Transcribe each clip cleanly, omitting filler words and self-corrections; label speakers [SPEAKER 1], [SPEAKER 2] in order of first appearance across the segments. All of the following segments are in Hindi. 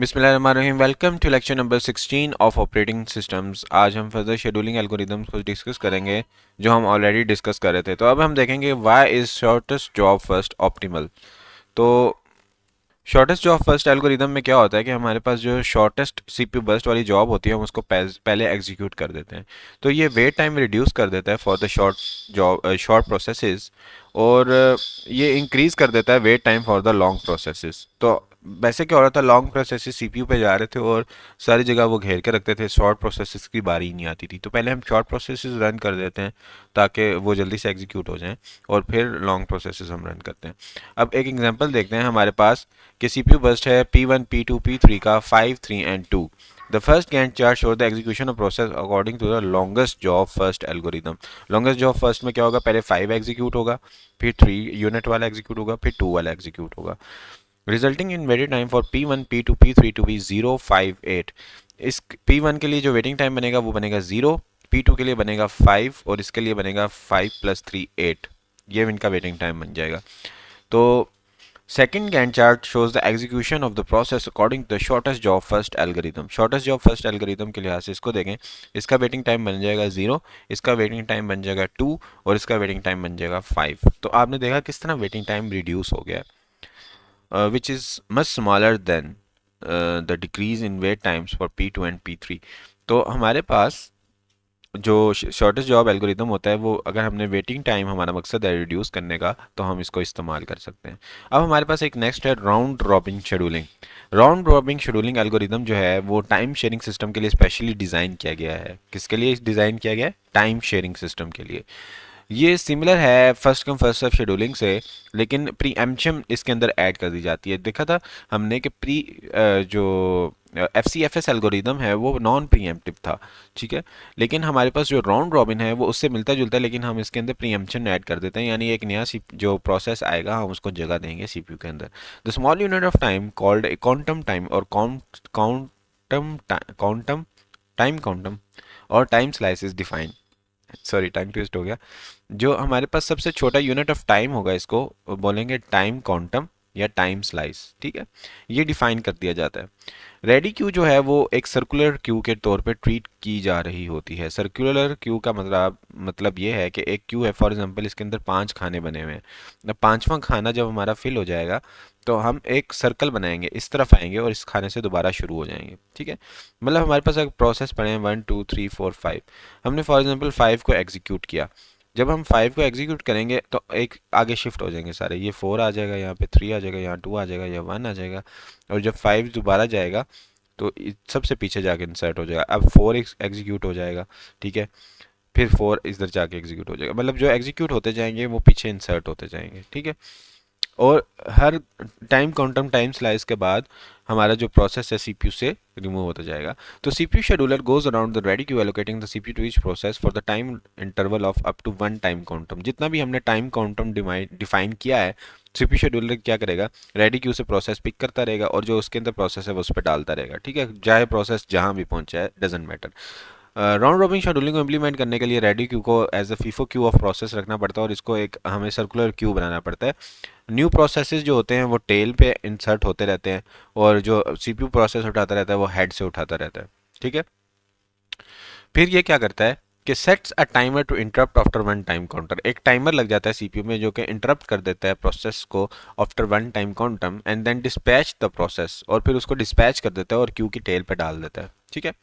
[SPEAKER 1] बिस्मिल्लाहिर्रहमानिर्रहीम। Welcome to lecture number 16 of operating systems. आज हम फर्दर शेड्यूलिंग एल्गोरिदम्स को डिस्कस करेंगे जो हम ऑलरेडी डिस्कस कर रहे थे। तो अब हम देखेंगे why is shortest job first optimal. तो शॉर्टेस्ट जॉब फर्स्ट एल्गोरिदम में क्या होता है कि हमारे पास जो शॉर्टेस्ट सीपीयू बर्स्ट वाली जॉब होती है हम उसको पहले एग्जीक्यूट कर देते हैं। तो ये वेट टाइम रिड्यूस कर देता है फॉर द शॉर्ट प्रोसेसेस, और ये इंक्रीज कर देता है wait time for the long processes. तो वैसे क्या हो रहा था, लॉन्ग प्रोसेसेस सीपीयू पे जा रहे थे और सारी जगह वो घेर के रखते थे, शॉर्ट प्रोसेसेस की बारी ही नहीं आती थी। तो पहले हम शॉर्ट प्रोसेसेस रन कर देते हैं ताकि वो जल्दी से एग्जीक्यूट हो जाएं, और फिर लॉन्ग प्रोसेसेस हम रन करते हैं। अब एक एग्जांपल देखते हैं। हमारे पास कि सीपीयू बर्स्ट है P1 P2 P3 का 5 3 and 2। The first Gantt chart shows the execution of process according to the longest job first algorithm। longest job first में क्या होगा, पहले 5 एग्जीक्यूट होगा, फिर 3 यूनिट वाला एग्जीक्यूट होगा, फिर 2 वाला एग्जीक्यूट होगा, resulting in waiting time for P1 P2 P3 to be 0 5 8। इस P1 के लिए जो वेटिंग टाइम बनेगा वो बनेगा 0, P2 के लिए बनेगा 5 और इसके लिए बनेगा 5 + 3 8। ये इनका वेटिंग टाइम बन जाएगा। तो Second Gantt chart shows the execution of the process according to the shortest job first algorithm। shortest job first algorithm के लिहाज से इसको देखें, इसका वेटिंग टाइम बन जाएगा 0, इसका वेटिंग टाइम बन जाएगा 2 और इसका वेटिंग टाइम बन जाएगा 5। तो आपने देखा किस तरह वेटिंग टाइम रिड्यूस हो गया, which is much smaller than the decrease in wait times for P2 and P3। तो हमारे पास जो शॉर्टेस्ट जॉब एल्गोरिदम होता है वो, अगर हमने वेटिंग टाइम हमारा मकसद है रिड्यूस करने का, तो हम इसको इस्तेमाल कर सकते हैं। अब हमारे पास एक नेक्स्ट है round robin scheduling. Round robin scheduling algorithm जो है वो टाइम शेयरिंग सिस्टम के लिए स्पेशली डिज़ाइन किया गया है। किसके लिए डिज़ाइन किया गया है? टाइम शेयरिंग सिस्टम के लिए। ये सिमिलर है first come first serve scheduling से, लेकिन प्रीएम्पशन इसके अंदर ऐड कर दी जाती है। देखा था हमने कि जो F C F S algorithm है वो नॉन प्रीएम्प्टिव था, ठीक है। लेकिन हमारे पास जो राउंड रॉबिन है वो उससे मिलता जुलता है, लेकिन हम इसके अंदर प्रीएम्पशन ऐड कर देते हैं, यानी एक नया जो प्रोसेस आएगा हम उसको जगह देंगे सीपीयू के अंदर। The small unit of time called quantum time और काउंटम काउंटम टाइम काउंटम और time slice is defined. Sorry, time twist हो गया। जो हमारे पास सबसे छोटा यूनिट ऑफ टाइम होगा इसको बोलेंगे टाइम क्वांटम या टाइम स्लाइस, ठीक है। ये डिफाइन कर दिया जाता है। रेडी क्यू जो है वो एक सर्कुलर क्यू के तौर पे ट्रीट की जा रही होती है। सर्कुलर क्यू का मतलब ये है कि एक क्यू है, फॉर एग्जांपल इसके अंदर 5 खाने बने हुए हैं। अब 5वां खाना जब हमारा फिल हो जाएगा तो हम एक सर्कल बनाएंगे, इस तरफ आएंगे और इस खाने से दोबारा शुरू हो जाएंगे, ठीक है। मतलब हमारे पास एक प्रोसेस पड़े हैं 1 2 3 4 5। हमने फॉर एग्जांपल 5 को एग्जीक्यूट किया। जब हम 5 को एग्जीक्यूट करेंगे तो एक आगे शिफ्ट हो जाएंगे सारे, ये 4 आ जाएगा, यहाँ पे 3 आ जाएगा, यहाँ 2 आ जाएगा, या 1 आ जाएगा। और जब 5 दोबारा जाएगा तो सबसे पीछे जाके इंसर्ट हो जाएगा। अब 4 एग्जीक्यूट हो जाएगा, ठीक है। फिर 4 इधर जाके एग्जीक्यूट हो जाएगा, मतलब जो एग्जीक्यूट होते जाएंगे वो पीछे इंसर्ट होते जाएंगे, ठीक है। और हर टाइम क्वांटम टाइम स्लाइस के बाद हमारा जो प्रोसेस है सीपीयू से रिमूव होता जाएगा। तो CPU scheduler goes around the ready queue allocating the CPU to each process for the time interval of up to 1 time quantum. जितना भी हमने टाइम क्वांटम डिफाइन किया है, सीपीयू शेड्यूलर क्या करेगा, रेडी क्यू से प्रोसेस पिक करता रहेगा और जो उसके अंदर प्रोसेस है वो उस पर डालता रहेगा, ठीक है। चाहे प्रोसेस जहां भी पहुंचा है, doesn't matter. Round robin scheduling को इम्प्लीमेंट करने के लिए रेडी क्यू को as a FIFO queue of process रखना पड़ता है और इसको एक हमें सर्कुलर क्यू बनाना पड़ता है। न्यू प्रोसेसेस जो होते हैं वो टेल पे इंसर्ट होते रहते हैं और जो सीपीयू प्रोसेस उठाता रहता है वो हेड से उठाता रहता है, ठीक है। फिर ये क्या करता है कि sets a timer to interrupt after 1 time counter. एक टाइमर लग जाता है सीपीयू में जो कि इंटरप्ट कर देता है प्रोसेस को after 1 time quantum, and then dispatch the process, और फिर उसको डिस्पैच कर देता है और क्यू की टेल पे डाल देता है, ठीक है।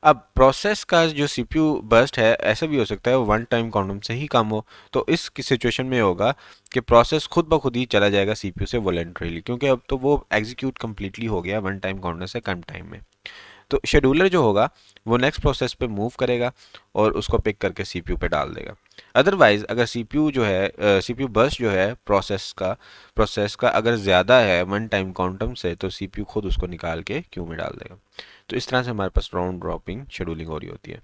[SPEAKER 1] अब प्रोसेस का जो सीपीयू बर्स्ट है ऐसा भी हो सकता है वो 1 टाइम क्वांटम से ही कम हो। तो इस सिचुएशन में होगा कि प्रोसेस खुद ब खुद ही चला जाएगा सीपीयू से वॉलंटरीली, क्योंकि अब तो वो एग्जीक्यूट कम्प्लीटली हो गया 1 टाइम काउंटर से कम टाइम में। तो शेड्यूलर जो होगा वो नेक्स्ट प्रोसेस पे मूव करेगा और उसको पिक करके सीपीयू पे डाल देगा। अदरवाइज अगर सीपीयू जो है सीपीयू बर्स्ट जो है प्रोसेस का अगर ज़्यादा है 1 टाइम क्वांटम से, तो सीपीयू खुद उसको निकाल के क्यू में डाल देगा। तो इस तरह से हमारे पास राउंड रॉबिन शेड्यूलिंग हो रही होती है।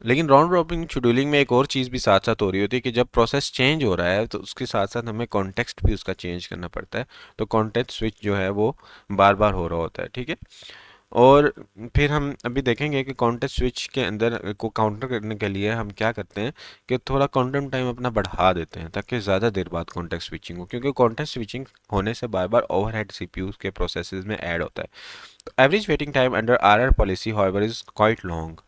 [SPEAKER 1] लेकिन राउंड रॉबिन शेड्यूलिंग में एक और चीज़ भी साथ साथ हो रही होती है कि जब प्रोसेस चेंज हो रहा है तो उसके साथ साथ हमें कॉन्टेक्स्ट भी उसका चेंज करना पड़ता है। तो कॉन्टेक्स्ट स्विच जो है वो बार बार हो रहा होता है, ठीक है। और फिर हम अभी देखेंगे कि कॉन्टेक्स्ट स्विच के अंदर को काउंटर करने के लिए हम क्या करते हैं कि थोड़ा काउंटर टाइम अपना बढ़ा देते हैं ताकि ज़्यादा देर बाद कॉन्टेक्स्ट स्विचिंग हो, क्योंकि कॉन्टेक्स्ट स्विचिंग होने से बार बार ओवरहेड सीपीयू के प्रोसेसेस में ऐड होता है। तो average waiting time under RR policy however is quite long.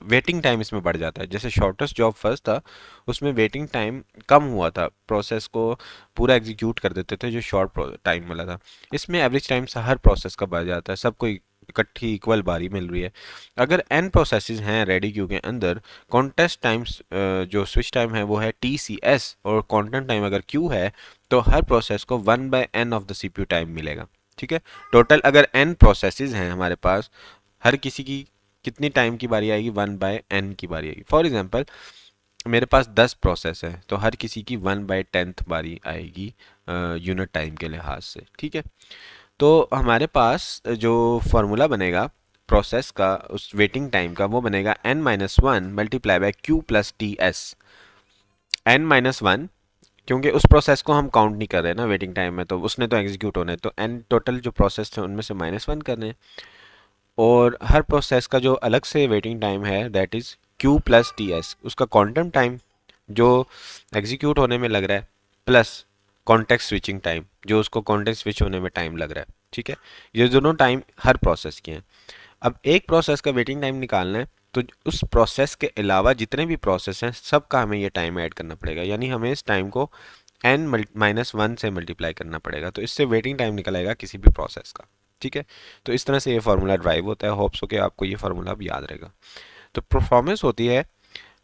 [SPEAKER 1] Waiting time इसमें बढ़ जाता है। जैसे शॉर्टेस्ट जॉब फर्स्ट था, उसमें वेटिंग टाइम कम हुआ था, प्रोसेस को पूरा एग्जीक्यूट कर देते थे जो शॉर्ट टाइम वाला था। इसमें एवरेज टाइम हर प्रोसेस का बढ़ जाता है, सबको इकट्ठी इक्वल बारी मिल रही है। अगर n प्रोसेसेस हैं रेडी क्यू के अंदर, कॉन्टेस्ट टाइम्स जो स्विच टाइम है वो है TCS, और कंटेंट टाइम अगर Q है तो हर प्रोसेस को 1/n of the CPU time मिलेगा। ठीक है, टोटल अगर n प्रोसेसेस हैं हमारे पास, हर किसी की कितनी टाइम की बारी आएगी, 1/n की बारी आएगी। फॉर एग्जांपल मेरे पास 10 प्रोसेस है तो हर किसी की 1/10th बारी आएगी यूनिट टाइम के लिहाज से। ठीक है, तो हमारे पास जो फॉर्मूला बनेगा प्रोसेस का उस वेटिंग टाइम का, वो बनेगा n-1 multiply by q plus T S. n-1 क्योंकि उस प्रोसेस को हम काउंट नहीं कर रहे ना वेटिंग टाइम में, तो उसने तो एग्जीक्यूट होने, तो n टोटल जो प्रोसेस थे उनमें से -1 करने हैं। और हर प्रोसेस का जो अलग से वेटिंग टाइम है that is q plus T S, उसका क्वांटम टाइम जो एग्जीक्यूट होने में लग रहा है, प्लस कॉन्टेक्स्ट स्विचिंग टाइम जो उसको कॉन्टेक्स्ट स्विच होने में टाइम लग रहा है। ठीक है, ये दोनों टाइम हर प्रोसेस के हैं। अब एक प्रोसेस का वेटिंग टाइम निकालना है तो उस प्रोसेस के अलावा जितने भी प्रोसेस हैं सबका हमें ये टाइम ऐड करना पड़ेगा, यानी हमें इस टाइम को n-1 से मल्टीप्लाई करना पड़ेगा, तो इससे वेटिंग टाइम निकल आएगा किसी भी प्रोसेस का। ठीक है, तो इस तरह से ये फार्मूला ड्राइव होता है। होप्स हो कि आपको ये फार्मूला अब याद रहेगा। तो परफॉर्मेंस होती है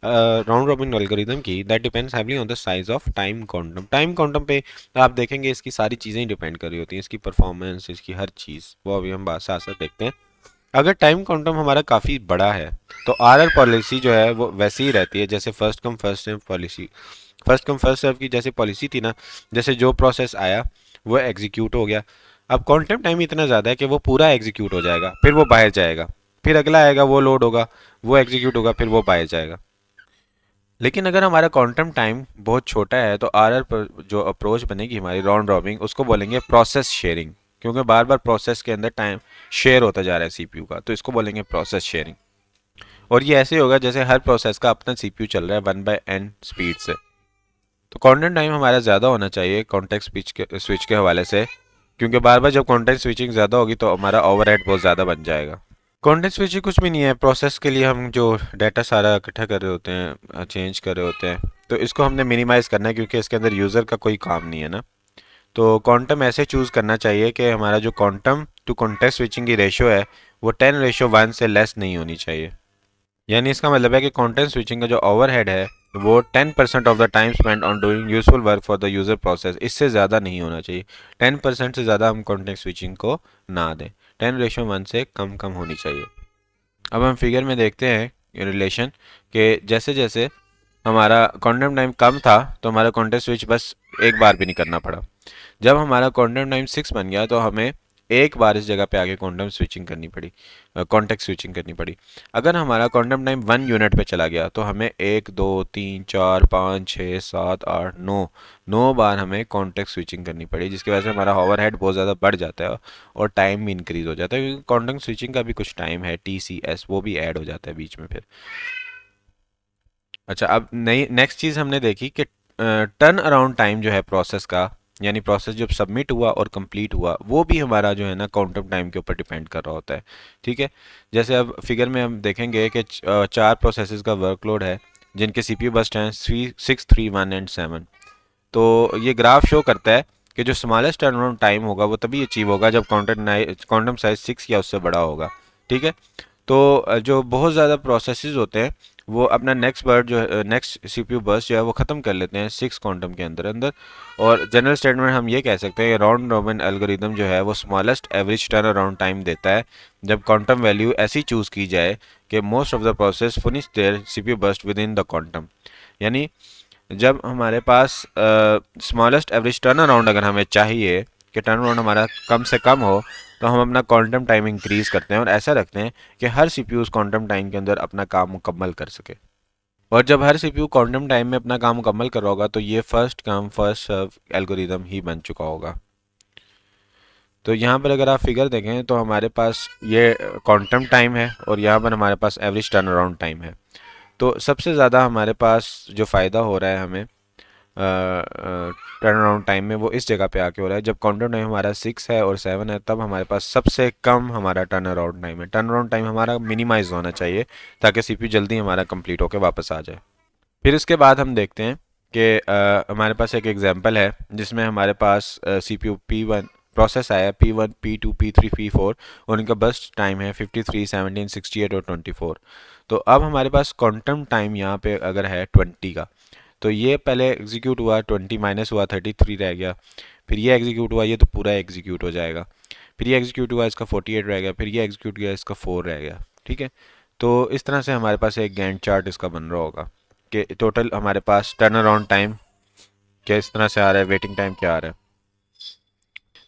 [SPEAKER 1] राउंड रॉबिन एल्गोरिदम की, that depends heavily on the size of time quantum. Time quantum पे आप देखेंगे इसकी सारी चीज़ें डिपेंड कर रही होती हैं, इसकी परफॉर्मेंस, इसकी हर चीज़, वो अभी हम बात साथ साथ देखते हैं। अगर टाइम क्वांटम हमारा काफ़ी बड़ा है तो आरआर पॉलिसी जो है वो वैसी ही रहती है जैसे first come first serve policy. First come first serve की जैसे पॉलिसी थी ना, जैसे जो प्रोसेस आया वो एग्जीक्यूट हो गया। अब क्वांटम टाइम इतना ज़्यादा है कि वो पूरा एग्जीक्यूट हो जाएगा, फिर वो बाहर जाएगा, फिर अगला आएगा, वो लोड होगा, वो एग्जीक्यूट होगा, फिर वो बाहर जाएगा। लेकिन अगर हमारा क्वांटम टाइम बहुत छोटा है तो आरआर पर जो अप्रोच बनेगी हमारी राउंड रॉबिंग, उसको बोलेंगे प्रोसेस शेयरिंग, क्योंकि बार बार प्रोसेस के अंदर टाइम शेयर होता जा रहा है सीपीयू का, तो इसको बोलेंगे प्रोसेस शेयरिंग। और ये ऐसे होगा जैसे हर प्रोसेस का अपना सीपीयू चल रहा है 1/n स्पीड से। तो क्वांटम टाइम हमारा ज़्यादा होना चाहिए कॉन्टेक्स्ट स्विच के हवाले से, क्योंकि बार बार जब कॉन्टेक्स्ट स्विचिंग ज़्यादा होगी तो हमारा ओवरहेड बहुत ज़्यादा बन जाएगा। कॉन्टेक्स्ट स्विचिंग कुछ भी नहीं है, प्रोसेस के लिए हम जो डाटा सारा इकट्ठा कर रहे होते हैं, चेंज कर रहे होते हैं, तो इसको हमने मिनिमाइज़ करना है क्योंकि इसके अंदर यूज़र का कोई काम नहीं है ना। तो क्वांटम ऐसे चूज़ करना चाहिए कि हमारा जो क्वांटम टू कॉन्टेक्स्ट स्विचिंग की रेशो है वो 10:1 से लेस नहीं होनी चाहिए। यानी इसका मतलब है कि कंटेंट स्विचिंग का जो ओवरहेड है वो 10% of the time spend on doing useful work for the user process, इससे ज़्यादा नहीं होना चाहिए। 10% से ज़्यादा हम कंटेंट स्विचिंग को ना दें, 10:1 से कम कम होनी चाहिए। अब हम फिगर में देखते हैं रिलेशन कि जैसे जैसे हमारा कंटेंट टाइम कम था तो हमारा कंटेंट स्विच बस एक बार भी नहीं करना पड़ा। जब हमारा कंटेंट टाइम 6 बन गया तो हमें एक बार इस जगह पे आके क्वांटम स्विचिंग करनी पड़ी, कॉन्टेक्स्ट स्विचिंग करनी पड़ी। अगर हमारा क्वांटम टाइम 1 यूनिट पे चला गया तो हमें 1 2 3 4 5 6 7 8 9 बार हमें कॉन्टेक्स्ट स्विचिंग करनी पड़ी, जिसकी वजह से हमारा ओवरहेड बहुत ज़्यादा बढ़ जाता है और टाइम भी इंक्रीज हो जाता है, क्योंकि कॉन्टेक्स्ट स्विचिंग का भी कुछ टाइम है TCS, वो भी ऐड हो जाता है बीच में फिर। अच्छा, अब नई नेक्स्ट चीज़ हमने देखी कि टर्न अराउंड टाइम जो है प्रोसेस का, यानी प्रोसेस जब सबमिट हुआ और कंप्लीट हुआ, वो भी हमारा जो है ना क्वांटम टाइम के ऊपर डिपेंड कर रहा होता है। ठीक है, जैसे अब फिगर में हम देखेंगे कि 4 प्रोसेसेस का वर्कलोड है जिनके सीपीयू बर्स्ट हैं 6 3 1 एंड 7। तो ये ग्राफ शो करता है कि जो स्मॉलेस्ट टर्न अराउंड टाइम होगा वो तभी अचीव होगा जब क्वांटम साइज 6 या उससे बड़ा होगा। ठीक है, तो जो बहुत ज़्यादा प्रोसेसेस होते हैं वो अपना नेक्स्ट सीपीयू बर्स्ट जो है वो ख़त्म कर लेते हैं 6 क्वांटम के अंदर अंदर। और जनरल स्टेटमेंट हम ये कह सकते हैं राउंड रॉबिन एल्गोरिदम जो है वो smallest average turnaround time देता है जब क्वांटम वैल्यू ऐसी चूज़ की जाए कि most of the process finish their CPU burst within the quantum. यानी जब हमारे पास स्मॉलेस्ट एवरेज टर्न अराउंड अगर हमें चाहिए कि टर्न अराउंड हमारा कम से कम हो, तो हम अपना क्वांटम टाइम इंक्रीज़ करते हैं और ऐसा रखते हैं कि हर सीपीयू उस क्वांटम टाइम के अंदर अपना काम मुकम्मल कर सके। और जब हर सीपीयू क्वांटम टाइम में अपना काम मुकम्मल कर रहा होगा तो ये first come first serve algorithm ही बन चुका होगा। तो यहाँ पर अगर आप फिगर देखें तो हमारे पास ये क्वांटम टाइम है और यहाँ पर हमारे पास एवरेज टर्न अराउंड टाइम है। तो सबसे ज़्यादा हमारे पास जो फ़ायदा हो रहा है हमें टर्न अराउंड टाइम में, वो इस जगह पे आके हो रहा है जब काउंटर टाइम हमारा 6 है और 7 है, तब हमारे पास सबसे कम हमारा टर्न अराउंड टाइम है। टर्न अराउंड टाइम हमारा मिनिमाइज होना चाहिए ताकि सीपीयू जल्दी हमारा कंप्लीट होकर वापस आ जाए। फिर इसके बाद हम देखते हैं कि हमारे पास एक एग्जांपल है जिसमें हमारे पास सीपीयू P1 प्रोसेस आया, P1 P2 P3 P4 और इनका बर्स्ट टाइम है 53 17 68 और 24। तो अब हमारे पास क्वांटम टाइम यहाँ पे अगर है 20 का, तो ये पहले एग्जीक्यूट हुआ, 20 माइनस हुआ 33 रह गया, फिर ये एग्जीक्यूट हुआ, ये तो पूरा एग्जीक्यूट हो जाएगा, फिर ये एग्जीक्यूट हुआ, इसका 48 रह गया, फिर ये एग्जीक्यूट किया, इसका 4 रह गया। ठीक है, तो इस तरह से हमारे पास एक गैंट चार्ट इसका बन रहा होगा कि टोटल हमारे पास टर्न अराउंड टाइम क्या इस तरह से आ रहा है, वेटिंग टाइम क्या आ रहा है।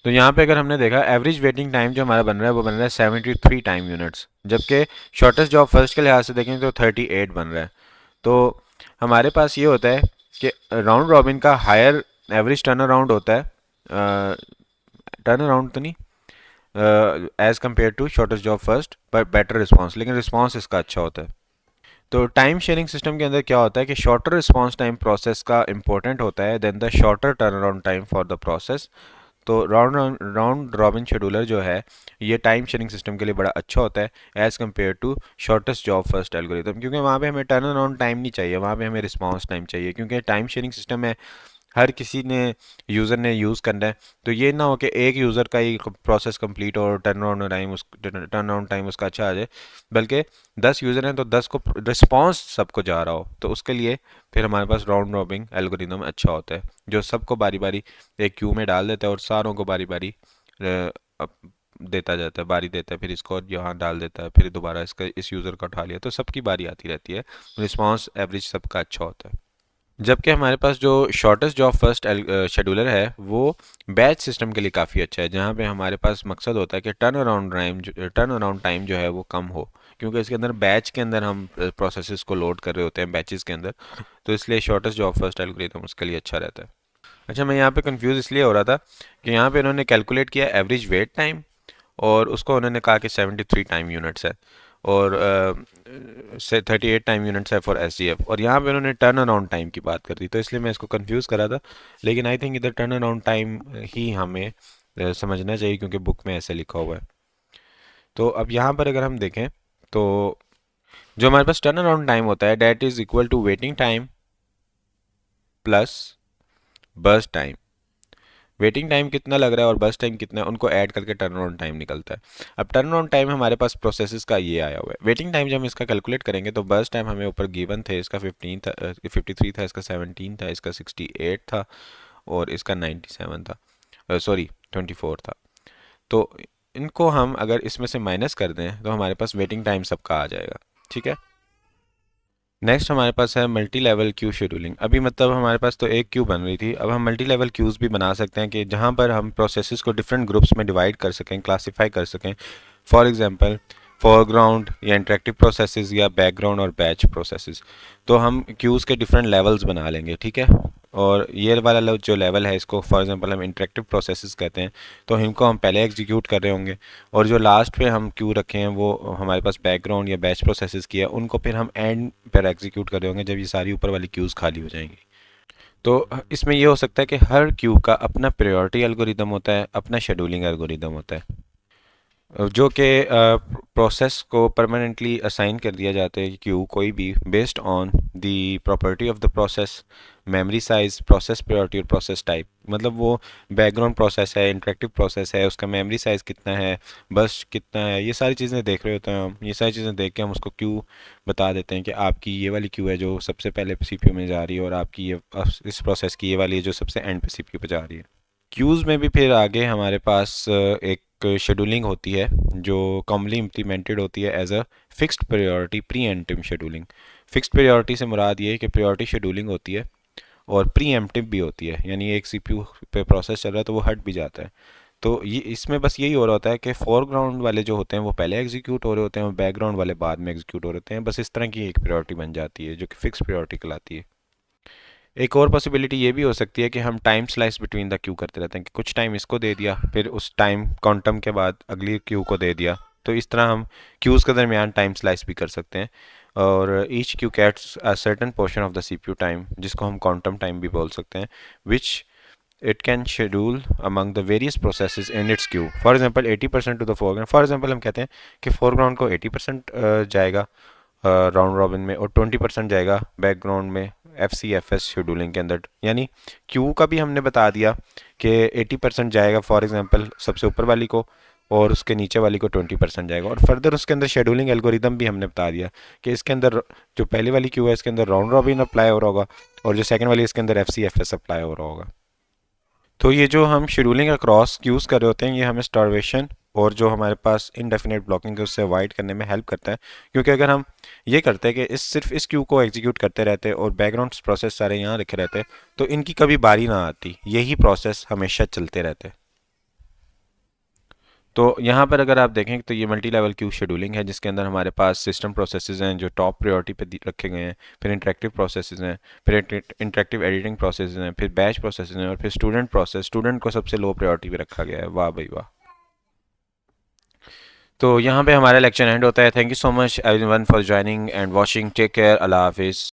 [SPEAKER 1] तो यहाँ पे अगर हमने देखा एवरेज वेटिंग टाइम जो हमारा बन रहा है वो बन रहा है 73 टाइम यूनिट्स, जबकि शॉर्टेस्ट जॉब फर्स्ट के लिहाज से देखें तो 38 बन रहा है। तो हमारे पास ये होता है कि राउंड रॉबिन का हायर एवरेज टर्न अराउंड होता है, टर्न अराउंड तो नहीं as compare to shortest job first, पर बेटर रिस्पॉन्स, लेकिन रिस्पॉन्स इसका अच्छा होता है। तो टाइम शेयरिंग सिस्टम के अंदर क्या होता है कि शॉर्टर रिस्पॉन्स टाइम प्रोसेस का इंपॉर्टेंट होता है than the shorter turnaround time for the process. तो राउंड रॉबिन शेड्यूलर जो है ये टाइम शेयरिंग सिस्टम के लिए बड़ा अच्छा होता है as compare to shortest job first algorithm, क्योंकि वहाँ पे हमें टर्न अराउंड टाइम नहीं चाहिए, वहाँ पे हमें रिस्पॉन्स टाइम चाहिए, क्योंकि टाइम शेयरिंग सिस्टम में हर किसी ने यूज़र ने यूज़ करना है। तो ये ना हो कि एक यूज़र का ही प्रोसेस कंप्लीट और टर्न अराउंड टाइम उसका अच्छा आ जाए, बल्कि 10 यूज़र हैं तो 10 को रिस्पॉन्स सबको जा रहा हो। तो उसके लिए फिर हमारे पास राउंड रॉबिन एल्गोरिदम अच्छा होता है जो सबको बारी बारी एक क्यू में डाल देता है और सारों को बारी बारी देता जाता है, बारी देता है, फिर इसको यहाँ डाल देता है, फिर दोबारा इसका इस यूज़र का उठा लिया, तो सबकी बारी आती रहती है, रिस्पॉन्स एवरेज सबका अच्छा होता है। जबकि हमारे पास जो शॉर्टेस्ट जॉब फर्स्ट शेड्यूलर है वो बैच सिस्टम के लिए काफ़ी अच्छा है, जहाँ पे हमारे पास मकसद होता है कि टर्न अराउंड टाइम जो है वो कम हो, क्योंकि इसके अंदर बैच के अंदर हम प्रोसेसेस को लोड कर रहे होते हैं बैचेस के अंदर, तो इसलिए शॉर्टेस्ट जॉब फर्स्ट एल्गोरिथम उसके लिए अच्छा रहता है। अच्छा, मैं यहाँ पे कंफ्यूज इसलिए हो रहा था कि यहाँ पे इन्होंने कैलकुलेट किया एवरेज वेट टाइम और उसको उन्होंने कहा कि 73 टाइम यूनिट्स है और से 38 टाइम यूनिट्स है फॉर एसडीएफ, और यहाँ पे उन्होंने टर्न अराउंड टाइम की बात कर दी, तो इसलिए मैं इसको कंफ्यूज करा था। लेकिन आई थिंक इधर टर्न अराउंड टाइम ही हमें समझना चाहिए क्योंकि बुक में ऐसे लिखा हुआ है। तो अब यहाँ पर अगर हम देखें तो जो हमारे पास टर्न अराउंड टाइम होता है that is equal to waiting time plus burst time. Waiting time कितना लग रहा है और बस टाइम कितना है उनको ऐड करके टर्न अराउंड टाइम निकलता है। अब टर्न अराउंड टाइम हमारे पास प्रोसेसेस का ये आया हुआ है, वेटिंग टाइम जब हम इसका कैलकुलेट करेंगे तो बस टाइम हमें ऊपर गिवन थे, इसका 15 था, 53 था, इसका 17 था, इसका 68 था और इसका 97 था, सॉरी 24 था। तो इनको हम अगर इसमें से माइनस कर दें तो हमारे पास वेटिंग टाइम सबका आ जाएगा। ठीक है, नेक्स्ट हमारे पास है मल्टी लेवल क्यू शेड्यूलिंग। अभी मतलब हमारे पास तो एक क्यू बन रही थी, अब हम मल्टी लेवल क्यूज़ भी बना सकते हैं कि जहाँ पर हम प्रोसेसेस को डिफरेंट ग्रुप्स में डिवाइड कर सकें, क्लासीफाई कर सकें। फॉर एग्जांपल फोरग्राउंड या इंटरेक्टिव प्रोसेसेस या बैकग्राउंड और बैच प्रोसेसेस, तो हम क्यूज़ के डिफरेंट लेवल्स बना लेंगे। ठीक है, और ये वाला जो लेवल है इसको फॉर एग्जांपल हम इंटरेक्टिव प्रोसेसेस कहते हैं, तो इनको हम पहले एग्जीक्यूट कर रहे होंगे और जो लास्ट पे हम क्यू रखे हैं वो हमारे पास बैकग्राउंड या बैच प्रोसेसेस की है, उनको फिर हम एंड पर एग्जीक्यूट कर रहे होंगे जब ये सारी ऊपर वाली क्यूज़ खाली हो जाएंगी। तो इसमें ये हो सकता है कि हर क्यू का अपना प्रायोरिटी एल्गोरिदम होता है, अपना शेड्यूलिंग एल्गोरिदम होता है, जो कि प्रोसेस को परमानेंटली असाइन कर दिया जाता है क्यू कोई भी based on the property of the process, memory size, process priority और प्रोसेस टाइप। मतलब वो बैकग्राउंड प्रोसेस है, इंटरेक्टिव प्रोसेस है, उसका मेमोरी साइज कितना है, बस कितना है, ये सारी चीज़ें देख रहे होते हैं हम। ये सारी चीज़ें देख के हम उसको क्यू बता देते हैं कि आपकी ये वाली क्यू है जो सबसे पहले सीपीयू में जा रही है और आपकी ये इस प्रोसेस की ये वाली है जो सबसे एंड पे सीपीयू पे जा रही है। क्यूज़ में भी फिर आगे हमारे पास एक शेड्यूलिंग होती है जो कॉमनली इम्प्लीमेंटेड होती है as a fixed priority preemptive scheduling. Fixed priority से मुराद ये है कि प्रायोरिटी शेड्यूलिंग होती है और प्री एम्प्टिव भी होती है, यानी एक सीपीयू पे प्रोसेस चल रहा है तो वो हट भी जाता है। तो ये इसमें बस यही हो रहा होता है कि फोरग्राउंड वाले जो होते हैं वो पहले एग्जीक्यूट हो रहे होते हैं और बैकग्राउंड वाले बाद में एग्जीक्यूट हो रहे होते हैं, बस इस तरह की एक प्रायोरिटी बन जाती है जो कि फिक्स प्रायोरिटी कहलाती है। एक और पॉसिबिलिटी ये भी हो सकती है कि हम time slice between the Q करते रहते हैं कि कुछ टाइम इसको दे दिया, फिर उस टाइम क्वांटम के बाद अगली क्यू को दे दिया। तो इस तरह हम क्यूज़ के दरमियान टाइम स्लाइस भी कर सकते हैं। और each Q cats a certain portion of the CPU time, जिसको हम क्वांटम टाइम भी बोल सकते हैं, विच it can schedule among the various processes in its queue. For example 80% to the foreground. For example हम कहते हैं कि foreground को 80% जाएगा राउंड रॉबिन में, और 20% जाएगा बैकग्राउंड में F C F S scheduling के अंदर। यानी क्यू का भी हमने बता दिया कि 80% जाएगा फॉर एग्जांपल सबसे ऊपर वाली को, और उसके नीचे वाली को 20% जाएगा। और फर्दर उसके अंदर शेड्यूलिंग एल्गोरिदम भी हमने बता दिया कि इसके अंदर जो पहली वाली क्यू है इसके अंदर राउंड रॉबिन अप्लाई हो रहा होगा, और जो सेकंड वाली इसके अंदर F C F S apply हो रहा होगा। तो ये जो हम शेड्यूलिंग अक्रॉस यूज़ कर रहे होते हैं, ये हमें स्टारवेशन और जो हमारे पास इनडेफिनेट ब्लॉकिंग है उससे अवॉइड करने में हेल्प करता है। क्योंकि अगर हम ये करते हैं कि सिर्फ इस क्यू को एग्जीक्यूट करते रहते और बैकग्राउंड प्रोसेस सारे यहाँ रखे रहते, तो इनकी कभी बारी ना आती, यही प्रोसेस हमेशा चलते रहते। तो यहाँ पर अगर आप देखें तो ये मल्टी लेवल क्यू शेड्यूलिंग है, जिसके अंदर हमारे पास सिस्टम प्रोसेसेस हैं जो टॉप प्रायोरिटी पे रखे गए हैं, फिर इंटरेक्टिव प्रोसेसेस हैं, फिर इंटरेक्टिव एडिटिंग प्रोसेसेस हैं, फिर बैच प्रोसेसेस हैं, और फिर स्टूडेंट प्रोसेस, स्टूडेंट को सबसे लो प्रायोरिटी पे रखा गया है। वाह भाई वाह। तो यहाँ पे हमारा लेक्चर एंड होता है। Thank you so much everyone for joining and watching. Take care. अल्लाह हाफिज़।